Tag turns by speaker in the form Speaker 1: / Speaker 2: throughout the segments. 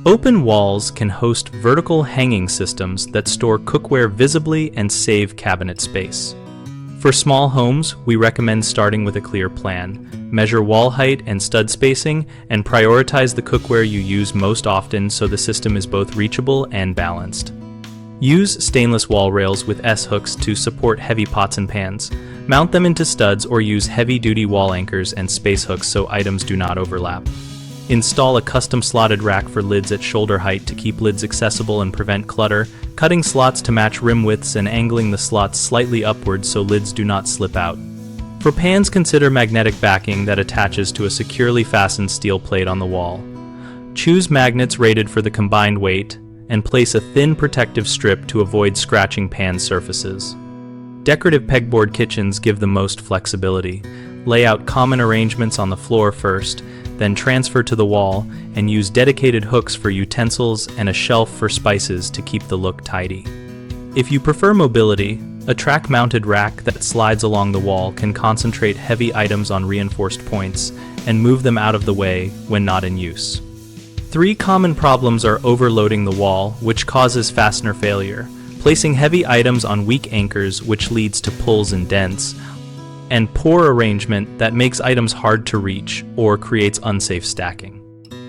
Speaker 1: Open walls can host vertical hanging systems that store cookware visibly and save cabinet space. For small homes, we recommend starting with a clear plan. Measure wall height and stud spacing, and prioritize the cookware you use most often so the system is both reachable and balanced. Use stainless wall rails with S-hooks to support heavy pots and pans. Mount them into studs or use heavy-duty wall anchors and space hooks so items do not overlap. Install a custom slotted rack for lids at shoulder height to keep lids accessible and prevent clutter, cutting slots to match rim widths and angling the slots slightly upwards so lids do not slip out. For pans, consider magnetic backing that attaches to a securely fastened steel plate on the wall. Choose magnets rated for the combined weight, and place a thin protective strip to avoid scratching pan surfaces. Decorative pegboard kitchens give the most flexibility. Lay out common arrangements on the floor first, then transfer to the wall, and use dedicated hooks for utensils and a shelf for spices to keep the look tidy. If you prefer mobility, a track-mounted rack that slides along the wall can concentrate heavy items on reinforced points and move them out of the way when not in use. 3 common problems are overloading the wall, which causes fastener failure, placing heavy items on weak anchors, which leads to pulls and dents, and poor arrangement that makes items hard to reach or creates unsafe stacking.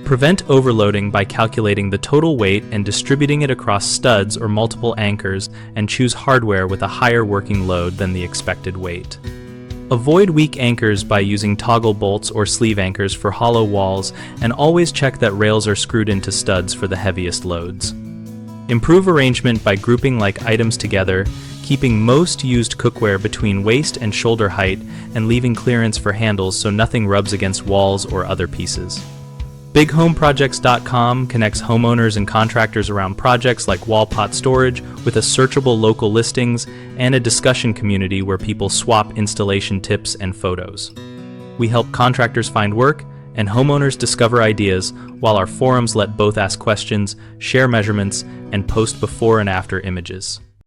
Speaker 1: Prevent overloading by calculating the total weight and distributing it across studs or multiple anchors, and choose hardware with a higher working load than the expected weight. Avoid weak anchors by using toggle bolts or sleeve anchors for hollow walls, and always check that rails are screwed into studs for the heaviest loads. Improve arrangement by grouping like items together, keeping most used cookware between waist and shoulder height, and leaving clearance for handles so nothing rubs against walls or other pieces. BigHomeProjects.com connects homeowners and contractors around projects like wall pot storage with a searchable local listings and a discussion community where people swap installation tips and photos. We help contractors find work and homeowners discover ideas, while our forums let both ask questions, share measurements, and post before and after images.